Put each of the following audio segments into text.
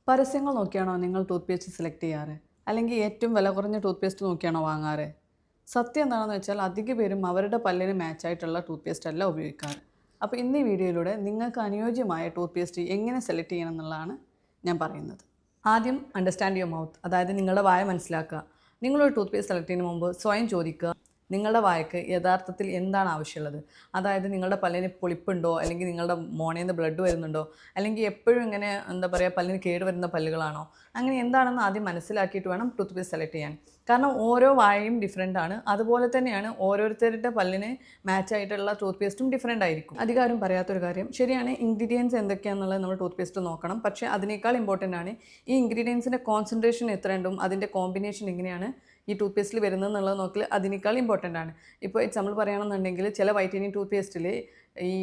പരസ്യങ്ങൾ നോക്കിയാണോ നിങ്ങൾ tooth paste select ചെയ്യാറ്? അല്ലെങ്കിൽ ഏറ്റവും വില കുറഞ്ഞ ടൂത്ത് പേസ്റ്റ് നോക്കിയാണോ വാങ്ങാറ്? സത്യം എന്താണെന്ന് വെച്ചാൽ അധിക പേരും അവരുടെ പല്ലിന് മാച്ചായിട്ടുള്ള ടൂത്ത് പേസ്റ്റ് അല്ല ഉപയോഗിക്കാറ്. അപ്പോൾ ഇന്ന് ഈ വീഡിയോയിലൂടെ നിങ്ങൾക്ക് അനുയോജ്യമായ ടൂത്ത് പേസ്റ്റ് എങ്ങനെ സെലക്ട് ചെയ്യണം എന്നുള്ളതാണ് ഞാൻ പറയുന്നത്. ആദ്യം അണ്ടർസ്റ്റാൻഡ് യുവർ മൗത്ത്, അതായത് നിങ്ങളുടെ വായ മനസ്സിലാക്കുക. നിങ്ങളൊരു ടൂത്ത് പേസ്റ്റ് സെലക്ട് ചെയ്യുന്നതിന് മുമ്പ് സ്വയം ചോദിക്കുക, നിങ്ങളുടെ വായക്ക് യഥാർത്ഥത്തിൽ എന്താണ് ആവശ്യമുള്ളത്. അതായത് നിങ്ങളുടെ പല്ലിന് പൊളിപ്പുണ്ടോ, അല്ലെങ്കിൽ നിങ്ങളുടെ മോണയിൽ നിന്ന് ബ്ലഡ് വരുന്നുണ്ടോ, അല്ലെങ്കിൽ എപ്പോഴും ഇങ്ങനെ എന്താ പറയുക പല്ലിന് കേട് വരുന്ന പല്ലുകളാണോ, അങ്ങനെ എന്താണെന്ന് ആദ്യം മനസ്സിലാക്കിയിട്ട് വേണം ടൂത്ത് പേസ്റ്റ് സെലക്ട് ചെയ്യാൻ. കാരണം ഓരോ വായയും ഡിഫറെൻ്റ് ആണ്. അതുപോലെ തന്നെയാണ് ഓരോരുത്തരുടെ പല്ലിന് മാച്ചായിട്ടുള്ള ടൂത്ത് പേസ്റ്റും ഡിഫറെൻ്റ് ആയിരിക്കും. അധികാരം പറയാത്തൊരു കാര്യം ശരിയാണ്, ഇൻഗ്രീഡിയൻസ് എന്തൊക്കെയാണെന്നുള്ളത് നമ്മൾ ടൂത്ത് പേസ്റ്റ് നോക്കണം. പക്ഷേ അതിനേക്കാൾ ഇമ്പോർട്ടൻ്റ് ആണ് ഈ ഇൻഗ്രീഡിയൻസിൻ്റെ കോൺസെൻട്രേഷൻ എത്രയുണ്ടും അതിൻ്റെ കോമ്പിനേഷൻ എങ്ങനെയാണ് ഈ ടൂത്ത് പേസ്റ്റിൽ വരുന്നത് എന്നുള്ളത് നോക്കൽ അതിനേക്കാൾ ഇമ്പോർട്ടൻ്റ് ആണ്. ഇപ്പോൾ എക്സാമ്പിൾ പറയുകയാണെന്നുണ്ടെങ്കിൽ ചില വൈറ്റനിങ് ടൂത്ത് പേസ്റ്റിൽ ഈ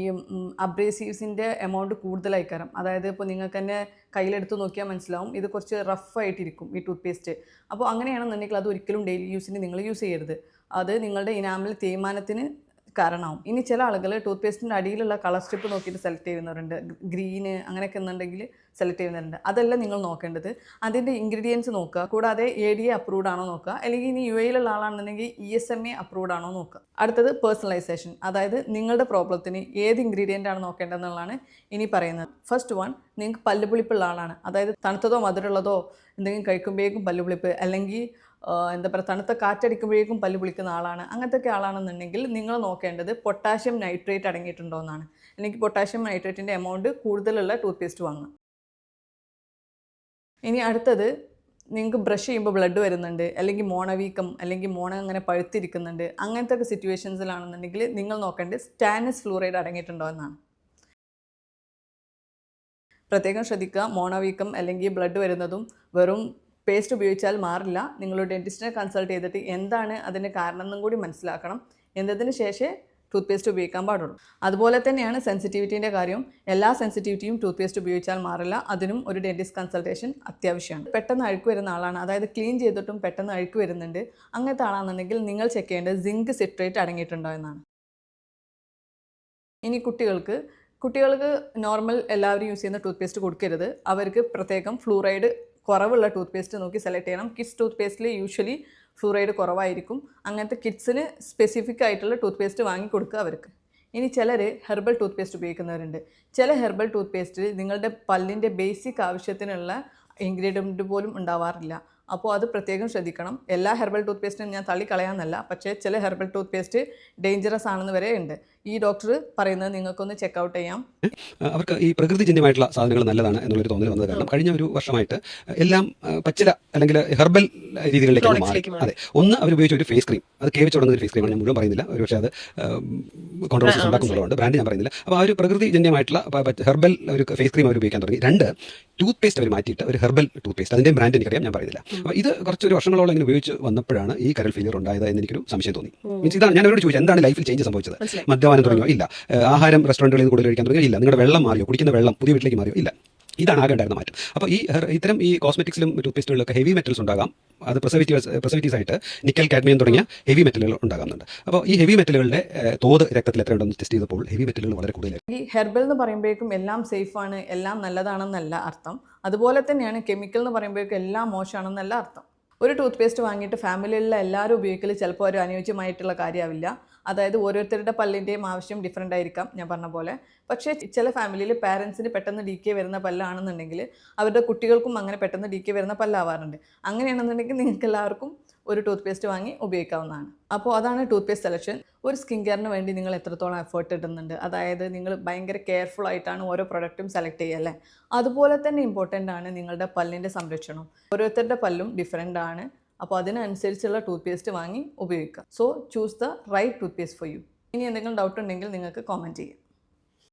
അബ്രേസീവ്സിൻ്റെ എമൗണ്ട് കൂടുതലായിക്കാരം. അതായത് ഇപ്പോൾ നിങ്ങൾക്ക് തന്നെ കയ്യിലെടുത്ത് നോക്കിയാൽ മനസ്സിലാവും ഇത് കുറച്ച് റഫായിട്ടിരിക്കും ഈ ടൂത്ത് പേസ്റ്റ്. അപ്പോൾ അങ്ങനെയാണെന്നുണ്ടെങ്കിൽ അത് ഒരിക്കലും ഡെയിലി യൂസിന് നിങ്ങൾ യൂസ് ചെയ്യരുത്. അത് നിങ്ങളുടെ ഇനാമിൽ തേയ്മാനത്തിന് കാരണമാവും. ഇനി ചില ആളുകൾ ടൂത്ത് പേസ്റ്റിൻ്റെ അടിയിലുള്ള കളർ സ്ട്രിപ്പ് നോക്കിയിട്ട് സെലക്ട് ചെയ്യുന്നവരുണ്ട്, ഗ്രീന് അങ്ങനെയൊക്കെ എന്നുണ്ടെങ്കിൽ സെലക്ട് ചെയ്യുന്നവരുണ്ട്. അതല്ല നിങ്ങൾ നോക്കേണ്ടത്, അതിൻ്റെ ഇൻഗ്രീഡിയൻസ് നോക്കുക. കൂടാതെ ADA അപ്രൂവ്ഡ് ആണോ നോക്കുക, അല്ലെങ്കിൽ ഇനി UAE ആളാണെന്നുണ്ടെങ്കിൽ ESMA അപ്രൂവ്ഡ് ആണോ നോക്കുക. അടുത്തത് പേഴ്സണലൈസേഷൻ, അതായത് നിങ്ങളുടെ പ്രോബ്ലത്തിന് ഏത് ഇൻഗ്രീഡിയൻ്റ് ആണ് നോക്കേണ്ടതെന്നുള്ളതാണ് ഇനി പറയുന്നത്. ഫസ്റ്റ് വൺ, നിങ്ങൾക്ക് പല്ലുപുളിപ്പുള്ള ആളാണ്, അതായത് തണുത്തതോ മധുരമുള്ളതോ എന്തെങ്കിലും കഴിക്കുമ്പോഴേക്കും പല്ലുപുളിപ്പ്, അല്ലെങ്കിൽ എന്താ പറയുക തണുത്ത കാറ്റടിക്കുമ്പോഴേക്കും പല്ല് പുളിക്കുന്ന ആളാണ്, അങ്ങനത്തെ ആളാണെന്നുണ്ടെങ്കിൽ നിങ്ങൾ നോക്കേണ്ടത് പൊട്ടാഷ്യം നൈട്രേറ്റ് അടങ്ങിയിട്ടുണ്ടോ എന്നാണ്. അല്ലെങ്കിൽ പൊട്ടാഷ്യം നൈട്രേറ്റിൻ്റെ എമൗണ്ട് കൂടുതലുള്ള ടൂത്ത് പേസ്റ്റ് വാങ്ങുക. ഇനി അടുത്തത്, നിങ്ങൾക്ക് ബ്രഷ് ചെയ്യുമ്പോൾ ബ്ലഡ് വരുന്നുണ്ട്, അല്ലെങ്കിൽ മോണവീക്കം, അല്ലെങ്കിൽ മോണ അങ്ങനെ പഴുത്തിരിക്കുന്നുണ്ട്, അങ്ങനത്തെ ഒക്കെ സിറ്റുവേഷൻസിലാണെന്നുണ്ടെങ്കിൽ നിങ്ങൾ നോക്കേണ്ടത് സ്റ്റാനസ് ഫ്ലൂറൈഡ് അടങ്ങിയിട്ടുണ്ടോ എന്നാണ്. പ്രത്യേകം ശ്രദ്ധിക്കുക, മോണവീക്കം അല്ലെങ്കിൽ ബ്ലഡ് വരുന്നതും വെറും പേസ്റ്റ് ഉപയോഗിച്ചാൽ മാറില്ല. നിങ്ങളൊരു ഡെൻറ്റിസ്റ്റിനെ കൺസൾട്ട് ചെയ്തിട്ട് എന്താണ് അതിന് കാരണം എന്നും കൂടി മനസ്സിലാക്കണം. എന്നതിന് ശേഷമേ ടൂത്ത് പേസ്റ്റ് ഉപയോഗിക്കാൻ പാടുള്ളൂ. അതുപോലെ തന്നെയാണ് സെൻസിറ്റിവിറ്റീൻ്റെ കാര്യം. എല്ലാ സെൻസിറ്റിവിറ്റിയും ടൂത്ത് പേസ്റ്റ് ഉപയോഗിച്ചാൽ മാറില്ല. അതിനും ഒരു ഡെൻറ്റിസ്റ്റ് കൺസൾട്ടേഷൻ അത്യാവശ്യമാണ്. പെട്ടെന്ന് അഴുക്ക് വരുന്ന ആളാണ്, അതായത് ക്ലീൻ ചെയ്തിട്ടും പെട്ടെന്ന് അഴുക്ക് വരുന്നുണ്ട്, അങ്ങനത്തെ ആളാണെന്നുണ്ടെങ്കിൽ നിങ്ങൾ ചെക്ക് ചെയ്യേണ്ടത് സിങ്ക് സിട്രേറ്റ് അടങ്ങിയിട്ടുണ്ടോ എന്നാണ്. ഇനി കുട്ടികൾക്ക് നോർമൽ എല്ലാവരും യൂസ് ചെയ്യുന്ന ടൂത്ത് പേസ്റ്റ് കൊടുക്കരുത്. അവർക്ക് പ്രത്യേകം ഫ്ലൂറൈഡ് കുറവുള്ള ടൂത്ത് പേസ്റ്റ് നോക്കി സെലക്ട് ചെയ്യണം. കിഡ്സ് ടൂത്ത് പേസ്റ്റിൽ യൂഷ്വലി ഫ്ലൂറൈഡ് കുറവായിരിക്കും. അങ്ങനത്തെ കിഡ്സിന് സ്പെസിഫിക് ആയിട്ടുള്ള ടൂത്ത് പേസ്റ്റ് വാങ്ങി കൊടുക്കുക അവർക്ക്. ഇനി ചിലർ ഹെർബൽ ടൂത്ത് പേസ്റ്റ് ഉപയോഗിക്കുന്നവരുണ്ട്. ചില ഹെർബൽ ടൂത്ത് പേസ്റ്റിൽ നിങ്ങളുടെ പല്ലിൻ്റെ ബേസിക് ആവശ്യത്തിനുള്ള ഇൻഗ്രീഡിയൻറ്റ് പോലും ഉണ്ടാവാറില്ല. അപ്പോൾ അത് പ്രത്യേകം ശ്രദ്ധിക്കണം. എല്ലാ ഹെർബൽ ടൂത്ത് പേസ്റ്റിനും ഞാൻ തള്ളിക്കളയാമെന്നല്ല, പക്ഷേ ചില ഹെർബൽ ടൂത്ത് പേസ്റ്റ് ഡേഞ്ചറസ് ആണെന്ന് വരെ ഉണ്ട്. ഈ ഡോക്ടർ പറയുന്നത് നിങ്ങൾക്കൊന്ന് ചെക്കൗട്ട് ചെയ്യാം. അവർക്ക് ഈ പ്രകൃതിജന്യമായിട്ടുള്ള സാധനങ്ങൾ നല്ലതാണ് എന്നുള്ളൊരു തോന്നൽ വന്നത് കാരണം കഴിഞ്ഞ ഒരു വർഷമായിട്ട് എല്ലാം പച്ചില അല്ലെങ്കിൽ ഹെർബൽ രീതികളിലേക്ക് മാറി. അതെ, ഒന്ന് അവർ ഉപയോഗിച്ച ഒരു ഫേസ് ക്രീം, അത് കേവിച്ച് തുടങ്ങുന്ന ഒരു ഫേസ് ക്രീമാണ്. ഞാൻ മുഴുവൻ പറയുന്നില്ല, ഒരു പക്ഷേ അത് കോൺട്രവേഴ്സീസ് ഉണ്ടാക്കുന്നുള്ളതുകൊണ്ട് ബ്രാൻഡ് ഞാൻ പറയുന്നില്ല. അപ്പോൾ ആ ഒരു പ്രകൃതിജന്യമായിട്ടുള്ള ഹെർബൽ ഒരു ഫേസ് ക്രീം അവർ ഉപയോഗിക്കാൻ തുടങ്ങി. രണ്ട്, ടൂത്ത് പേസ്റ്റ് അവർ മാറ്റിയിട്ട് ഒരു ഹെർബൽ ടൂത്ത് പേസ്റ്റ്, അതിൻ്റെ ബ്രാൻഡ് എനിക്കറിയാം, ഞാൻ പറയുന്നില്ല. അപ്പോൾ ഇത് കുറച്ചൊരു വർഷങ്ങളോളം ഇങ്ങനെ ഉപയോഗിച്ച് വന്നപ്പോഴാണ് ഈ കരൾ ഫെയിലിയർ ഉണ്ടായത് എന്ന് എനിക്കൊരു സംശയം തോന്നി. മീൻസ് ഇതാണ് ഞാൻ അവരോട് ചോദിച്ചത്, എന്താണ് ലൈഫിൽ ചേഞ്ച് സംഭവിച്ചത്? മദ്യപാനം തുടങ്ങിയോ? ഇല്ല. ആഹാരം റെസ്റ്റോറൻറ്റുകളിൽ നിന്ന് കൂടുതൽ കഴിക്കാൻ തുടങ്ങിയോ? ഇല്ല. നിങ്ങളുടെ വെള്ളം മാറിയോ? കുടിക്കുന്ന വെള്ളം പുതിയ വീട്ടിലേക്ക് മാറിയോ? ഇല്ല. ഇതാണ് ആകെ ഉണ്ടായിരുന്ന മാറ്റം. അപ്പോൾ ഇത്തരം ഈ കോസ്മെറ്റിക്സിലും ടൂത്ത് പേസ്റ്റുകളിലൊക്കെ ഹെവി മെറ്റൽസ് ഉണ്ടാകാം. അത് പ്രിസർവേറ്റീവ്സ് ആയിട്ട് നിക്കൽ, കാഡ്മിയം തുടങ്ങിയ ഹെവി മെറ്റലുകൾ ഉണ്ടാകുന്നുണ്ട്. അപ്പോൾ ഈ ഹെവി മെറ്റലുകളുടെ തോത് രക്തത്തിൽ എത്ര ഉണ്ടെന്ന് ടെസ്റ്റ് ചെയ്തപ്പോൾ ഹെവി മെറ്റലുകൾ വളരെ കൂടുതലായിരുന്നു. ഈ ഹെർബൽ എന്ന് പറയുമ്പോഴേക്കും എല്ലാം സേഫാണ്, എല്ലാം നല്ലതാണെന്നല്ല അർത്ഥം. അതുപോലെ തന്നെയാണ് കെമിക്കൽ എന്ന് പറയുമ്പോഴേക്കും എല്ലാം മോശമാണെന്നല്ല അർത്ഥം. ഒരു ടൂത്ത് പേസ്റ്റ് വാങ്ങിയിട്ട് ഫാമിലിയിലുള്ള എല്ലാവരും ഉപയോഗിക്കൽ ചിലപ്പോൾ ഒരു അനുയോജ്യമായിട്ടുള്ള കാര്യമാവില്ല. അതായത് ഓരോരുത്തരുടെ പല്ലിൻ്റെയും ആവശ്യം ഡിഫറെൻ്റ് ആയിരിക്കാം ഞാൻ പറഞ്ഞ പോലെ. പക്ഷേ ചില ഫാമിലിയിൽ പാരൻസിന് പെട്ടെന്ന് ഡീക്കേ വരുന്ന പല്ലാണെന്നുണ്ടെങ്കിൽ അവരുടെ കുട്ടികൾക്കും അങ്ങനെ പെട്ടെന്ന് ഡീക്കേ വരുന്ന പല്ലാവാറുണ്ട്. അങ്ങനെയാണെന്നുണ്ടെങ്കിൽ നിങ്ങൾക്ക് എല്ലാവർക്കും ഒരു ടൂത്ത് പേസ്റ്റ് വാങ്ങി ഉപയോഗിക്കാവുന്നതാണ്. അപ്പോൾ അതാണ് ടൂത്ത് പേസ്റ്റ് സെലക്ഷൻ. ഒരു സ്കിൻ കെയറിന് വേണ്ടി നിങ്ങൾ എത്രത്തോളം എഫേർട്ട് ഇടുന്നുണ്ട്, അതായത് നിങ്ങൾ ഭയങ്കര കെയർഫുൾ ആയിട്ടാണ് ഓരോ പ്രൊഡക്റ്റും സെലക്ട് ചെയ്യുക അല്ലേ. അതുപോലെ തന്നെ ഇമ്പോർട്ടൻ്റ് ആണ് നിങ്ങളുടെ പല്ലിൻ്റെ സംരക്ഷണം. ഓരോരുത്തരുടെ പല്ലും ഡിഫറെൻ്റ് ആണ്. അപ്പോൾ അതിനനുസരിച്ചുള്ള ടൂത്ത് പേസ്റ്റ് വാങ്ങി ഉപയോഗിക്കുക. So choose the right toothpaste for you. ഇനി എന്തെങ്കിലും ഡൗട്ട് ഉണ്ടെങ്കിൽ നിങ്ങൾക്ക് കോമെൻറ്റ് ചെയ്യാം.